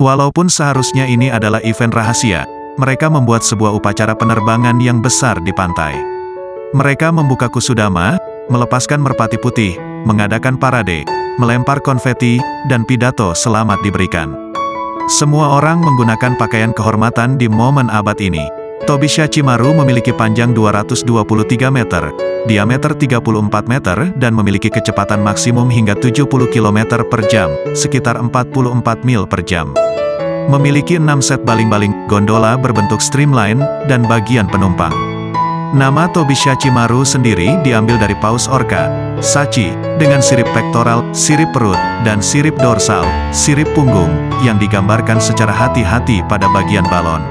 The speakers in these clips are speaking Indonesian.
Walaupun seharusnya ini adalah event rahasia, mereka membuat sebuah upacara penerbangan yang besar di pantai. Mereka membuka kusudama, melepaskan merpati putih, mengadakan parade, melempar konfeti, dan pidato selamat diberikan. Semua orang menggunakan pakaian kehormatan di momen abad ini. Tobishachimaru memiliki panjang 223 meter, diameter 34 meter, dan memiliki kecepatan maksimum hingga 70 km per jam, sekitar 44 mil per jam. Memiliki 6 set baling-baling gondola berbentuk streamline, dan bagian penumpang. Nama Tobishachimaru sendiri diambil dari paus orca, Shachi, dengan sirip pektoral, sirip perut, dan sirip dorsal, sirip punggung, yang digambarkan secara hati-hati pada bagian balon.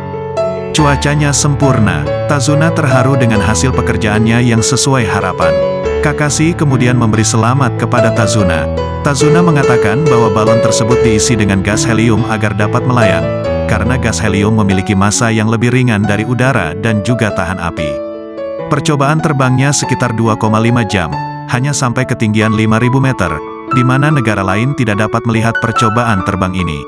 Cuacanya sempurna, Tazuna terharu dengan hasil pekerjaannya yang sesuai harapan. Kakashi kemudian memberi selamat kepada Tazuna. Tazuna mengatakan bahwa balon tersebut diisi dengan gas helium agar dapat melayang, karena gas helium memiliki massa yang lebih ringan dari udara dan juga tahan api. Percobaan terbangnya sekitar 2,5 jam, hanya sampai ketinggian 5.000 meter, di mana negara lain tidak dapat melihat percobaan terbang ini.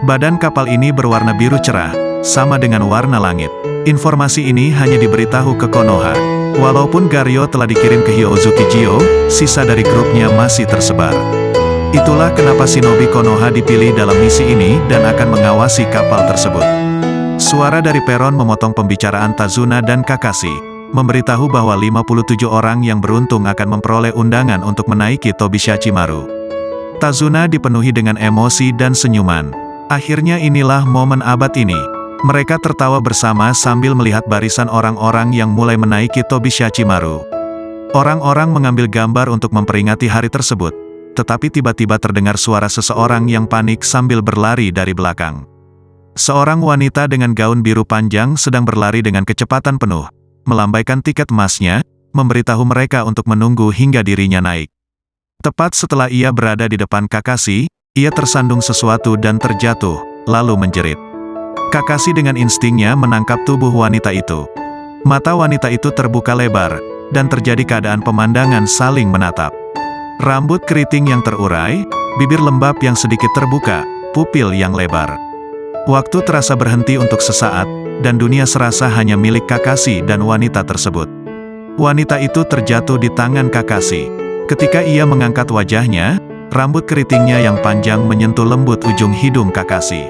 Badan kapal ini berwarna biru cerah, sama dengan warna langit. Informasi ini hanya diberitahu ke Konoha. Walaupun Garyo telah dikirim ke Hyozuki-jyo, sisa dari grupnya masih tersebar. Itulah kenapa shinobi Konoha dipilih dalam misi ini dan akan mengawasi kapal tersebut. Suara dari peron memotong pembicaraan Tazuna dan Kakashi, memberitahu bahwa 57 orang yang beruntung akan memperoleh undangan untuk menaiki Tobishachimaru. Tazuna dipenuhi dengan emosi dan senyuman. Akhirnya inilah momen abad ini. Mereka tertawa bersama sambil melihat barisan orang-orang yang mulai menaiki Tobishachimaru. Orang-orang mengambil gambar untuk memperingati hari tersebut, tetapi tiba-tiba terdengar suara seseorang yang panik sambil berlari dari belakang. Seorang wanita dengan gaun biru panjang sedang berlari dengan kecepatan penuh, melambaikan tiket emasnya, memberitahu mereka untuk menunggu hingga dirinya naik. Tepat setelah ia berada di depan Kakashi, ia tersandung sesuatu dan terjatuh, lalu menjerit. Kakashi dengan instingnya menangkap tubuh wanita itu. Mata wanita itu terbuka lebar, dan terjadi keadaan pemandangan saling menatap. Rambut keriting yang terurai, bibir lembab yang sedikit terbuka, pupil yang lebar. Waktu terasa berhenti untuk sesaat, dan dunia serasa hanya milik Kakashi dan wanita tersebut. Wanita itu terjatuh di tangan Kakashi. Ketika ia mengangkat wajahnya, rambut keritingnya yang panjang menyentuh lembut ujung hidung Kakashi.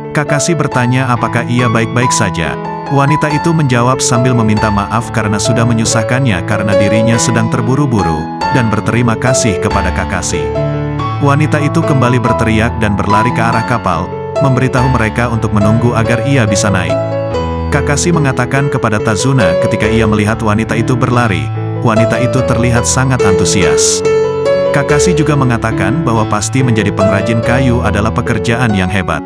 Kakashi bertanya apakah ia baik-baik saja. Wanita itu menjawab sambil meminta maaf karena sudah menyusahkannya karena dirinya sedang terburu-buru, dan berterima kasih kepada Kakashi. Wanita itu kembali berteriak dan berlari ke arah kapal, memberitahu mereka untuk menunggu agar ia bisa naik. Kakashi mengatakan kepada Tazuna ketika ia melihat wanita itu berlari, wanita itu terlihat sangat antusias. Kakashi juga mengatakan bahwa pasti menjadi pengrajin kayu adalah pekerjaan yang hebat.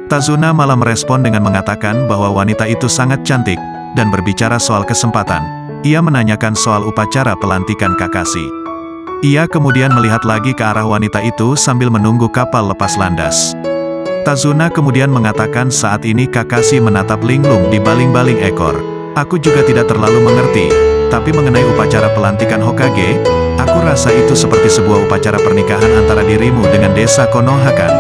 Tazuna malah merespon dengan mengatakan bahwa wanita itu sangat cantik, dan berbicara soal kesempatan. Ia menanyakan soal upacara pelantikan Kakashi. Ia kemudian melihat lagi ke arah wanita itu sambil menunggu kapal lepas landas. Tazuna kemudian mengatakan saat ini Kakashi menatap linglung di baling-baling ekor. Aku juga tidak terlalu mengerti, tapi mengenai upacara pelantikan Hokage, aku rasa itu seperti sebuah upacara pernikahan antara dirimu dengan desa Konoha kan?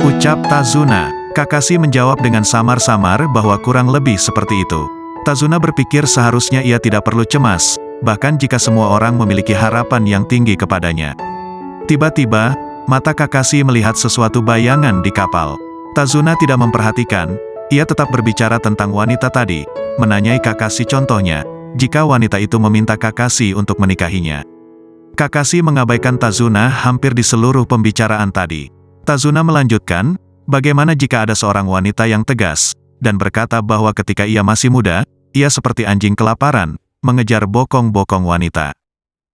Ucap Tazuna. Kakashi menjawab dengan samar-samar bahwa kurang lebih seperti itu. Tazuna berpikir seharusnya ia tidak perlu cemas, bahkan jika semua orang memiliki harapan yang tinggi kepadanya. Tiba-tiba, mata Kakashi melihat sesuatu bayangan di kapal. Tazuna tidak memperhatikan, ia tetap berbicara tentang wanita tadi, menanyai Kakashi contohnya, jika wanita itu meminta Kakashi untuk menikahinya. Kakashi mengabaikan Tazuna hampir di seluruh pembicaraan tadi. Tazuna melanjutkan, bagaimana jika ada seorang wanita yang tegas, dan berkata bahwa ketika ia masih muda, ia seperti anjing kelaparan, mengejar bokong-bokong wanita.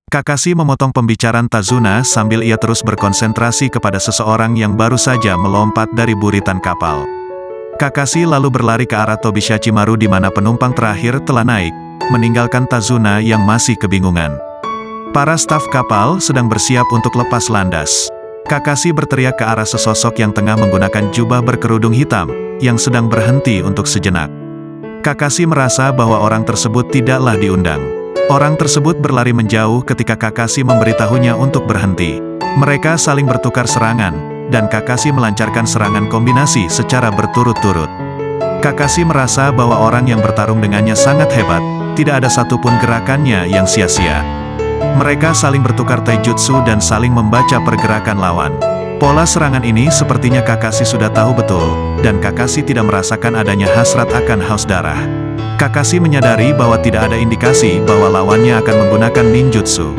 Kakashi memotong pembicaraan Tazuna sambil ia terus berkonsentrasi kepada seseorang yang baru saja melompat dari buritan kapal. Kakashi lalu berlari ke arah Tobishachimaru di mana penumpang terakhir telah naik, meninggalkan Tazuna yang masih kebingungan. Para staf kapal sedang bersiap untuk lepas landas. Kakashi berteriak ke arah sesosok yang tengah menggunakan jubah berkerudung hitam, yang sedang berhenti untuk sejenak. Kakashi merasa bahwa orang tersebut tidaklah diundang. Orang tersebut berlari menjauh ketika Kakashi memberitahunya untuk berhenti. Mereka saling bertukar serangan, dan Kakashi melancarkan serangan kombinasi secara berturut-turut. Kakashi merasa bahwa orang yang bertarung dengannya sangat hebat, tidak ada satupun gerakannya yang sia-sia. Mereka saling bertukar taijutsu dan saling membaca pergerakan lawan. Pola serangan ini sepertinya Kakashi sudah tahu betul, dan Kakashi tidak merasakan adanya hasrat akan haus darah. Kakashi menyadari bahwa tidak ada indikasi bahwa lawannya akan menggunakan ninjutsu.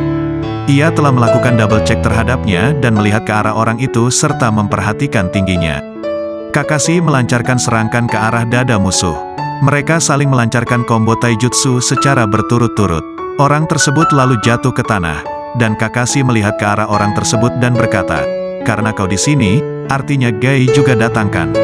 Ia telah melakukan double check terhadapnya dan melihat ke arah orang itu serta memperhatikan tingginya. Kakashi melancarkan serangan ke arah dada musuh. Mereka saling melancarkan combo taijutsu secara berturut-turut. Orang tersebut lalu jatuh ke tanah, dan Kakashi melihat ke arah orang tersebut dan berkata, "Karena kau di sini, artinya Gai juga datangkan."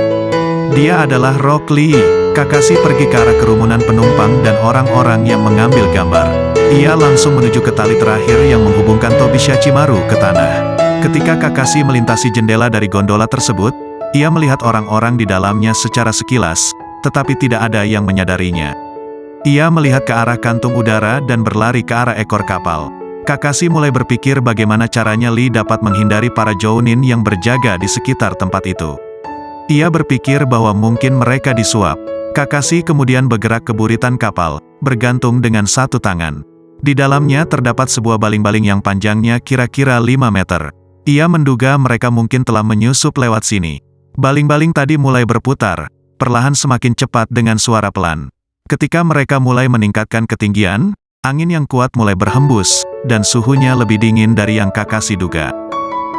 Dia adalah Rock Lee. Kakashi pergi ke arah kerumunan penumpang dan orang-orang yang mengambil gambar. Ia langsung menuju ke tali terakhir yang menghubungkan Tobishachimaru ke tanah. Ketika Kakashi melintasi jendela dari gondola tersebut, ia melihat orang-orang di dalamnya secara sekilas, tetapi tidak ada yang menyadarinya. Ia melihat ke arah kantung udara dan berlari ke arah ekor kapal. Kakashi mulai berpikir bagaimana caranya Lee dapat menghindari para Jounin yang berjaga di sekitar tempat itu. Ia berpikir bahwa mungkin mereka disuap. Kakashi kemudian bergerak ke buritan kapal, bergantung dengan satu tangan. Di dalamnya terdapat sebuah baling-baling yang panjangnya kira-kira 5 meter. Ia menduga mereka mungkin telah menyusup lewat sini. Baling-baling tadi mulai berputar, perlahan semakin cepat dengan suara pelan. Ketika mereka mulai meningkatkan ketinggian, angin yang kuat mulai berhembus, dan suhunya lebih dingin dari yang Kakashi duga.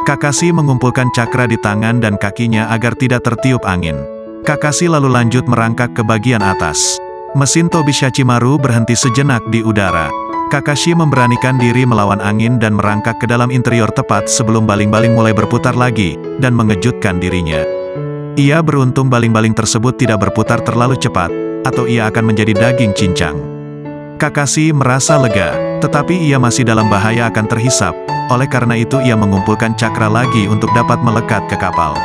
Kakashi mengumpulkan cakra di tangan dan kakinya agar tidak tertiup angin. Kakashi lalu lanjut merangkak ke bagian atas. Mesin Tobishachimaru berhenti sejenak di udara. Kakashi memberanikan diri melawan angin dan merangkak ke dalam interior tepat sebelum baling-baling mulai berputar lagi, dan mengejutkan dirinya. Ia beruntung baling-baling tersebut tidak berputar terlalu cepat, atau ia akan menjadi daging cincang. Kakashi merasa lega, tetapi ia masih dalam bahaya akan terhisap, oleh karena itu ia mengumpulkan cakra lagi untuk dapat melekat ke kapal.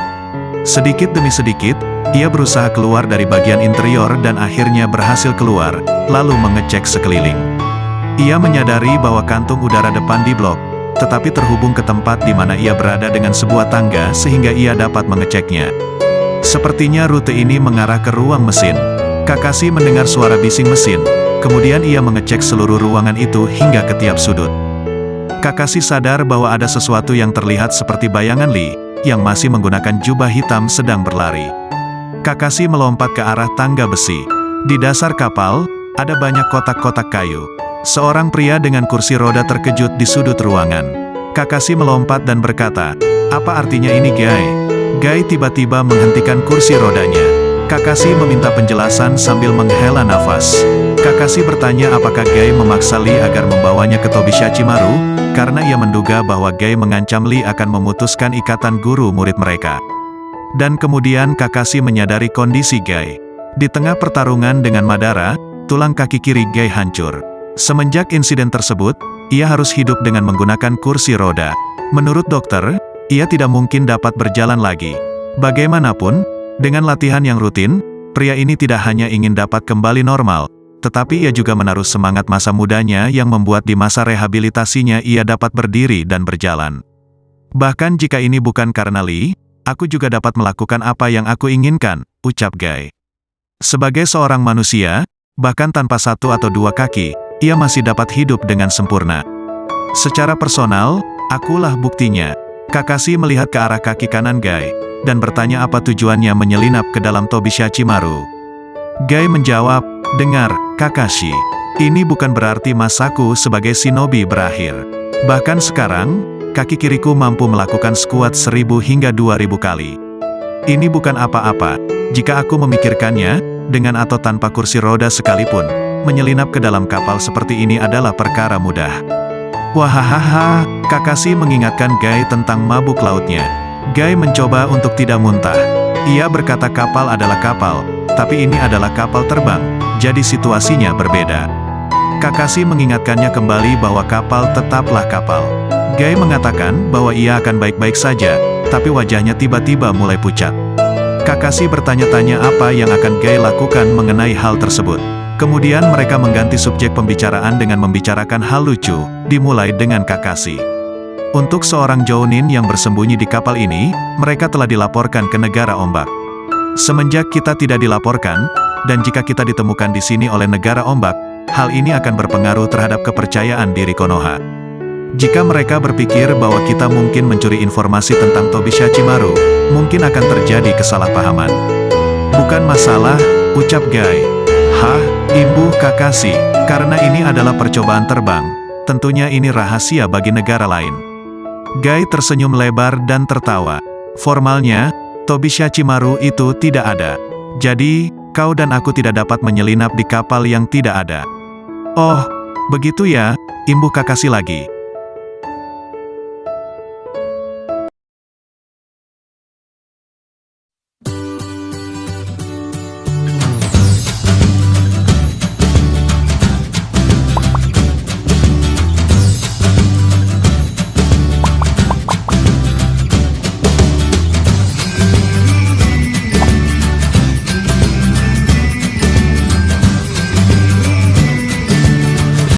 Sedikit demi sedikit, ia berusaha keluar dari bagian interior dan akhirnya berhasil keluar, lalu mengecek sekeliling. Ia menyadari bahwa kantung udara depan diblok, tetapi terhubung ke tempat di mana ia berada dengan sebuah tangga sehingga ia dapat mengeceknya. Sepertinya rute ini mengarah ke ruang mesin. Kakashi mendengar suara bising mesin, kemudian ia mengecek seluruh ruangan itu hingga ke tiap sudut. Kakashi sadar bahwa ada sesuatu yang terlihat seperti bayangan Lee, yang masih menggunakan jubah hitam sedang berlari. Kakashi melompat ke arah tangga besi. Di dasar kapal, ada banyak kotak-kotak kayu. Seorang pria dengan kursi roda terkejut di sudut ruangan. Kakashi melompat dan berkata, "Apa artinya ini, Gai?" Gai tiba-tiba menghentikan kursi rodanya. Kakashi meminta penjelasan sambil menghela nafas. Kakashi bertanya apakah Gai memaksa Lee agar membawanya ke Tobishachimaru, karena ia menduga bahwa Gai mengancam Lee akan memutuskan ikatan guru murid mereka. Dan kemudian Kakashi menyadari kondisi Gai. Di tengah pertarungan dengan Madara, tulang kaki kiri Gai hancur. Semenjak insiden tersebut, ia harus hidup dengan menggunakan kursi roda. Menurut dokter, ia tidak mungkin dapat berjalan lagi. Bagaimanapun, dengan latihan yang rutin, pria ini tidak hanya ingin dapat kembali normal, tetapi ia juga menaruh semangat masa mudanya yang membuat di masa rehabilitasinya ia dapat berdiri dan berjalan. Bahkan jika ini bukan karena Lee, aku juga dapat melakukan apa yang aku inginkan, ucap Gai. Sebagai seorang manusia, bahkan tanpa satu atau dua kaki, ia masih dapat hidup dengan sempurna. Secara personal, akulah buktinya. Kakashi melihat ke arah kaki kanan Gai, dan bertanya apa tujuannya menyelinap ke dalam Tobishachimaru. Gai menjawab, "Dengar, Kakashi. Ini bukan berarti masaku sebagai shinobi berakhir. Bahkan sekarang, kaki kiriku mampu melakukan squat 1000 hingga 2000 kali. Ini bukan apa-apa. Jika aku memikirkannya, dengan atau tanpa kursi roda sekalipun, menyelinap ke dalam kapal seperti ini adalah perkara mudah." Wahahaha, Kakashi mengingatkan Gai tentang mabuk lautnya. Gai mencoba untuk tidak muntah. Ia berkata kapal adalah kapal, tapi ini adalah kapal terbang, jadi situasinya berbeda. Kakashi mengingatkannya kembali bahwa kapal tetaplah kapal. Gai mengatakan bahwa ia akan baik-baik saja, tapi wajahnya tiba-tiba mulai pucat. Kakashi bertanya-tanya apa yang akan Gai lakukan mengenai hal tersebut. Kemudian mereka mengganti subjek pembicaraan dengan membicarakan hal lucu, dimulai dengan Kakashi. Untuk seorang Jounin yang bersembunyi di kapal ini, mereka telah dilaporkan ke negara ombak. Semenjak kita tidak dilaporkan, dan jika kita ditemukan di sini oleh negara ombak, hal ini akan berpengaruh terhadap kepercayaan diri Konoha. Jika mereka berpikir bahwa kita mungkin mencuri informasi tentang Tobishachimaru, mungkin akan terjadi kesalahpahaman. Bukan masalah, ucap Guy. Hah, Ibu Kakashi, karena ini adalah percobaan terbang, tentunya ini rahasia bagi negara lain. Guy tersenyum lebar dan tertawa. Formalnya, Tobishachimaru itu tidak ada. Jadi, kau dan aku tidak dapat menyelinap di kapal yang tidak ada. Oh, begitu ya, imbuh Kakashi lagi.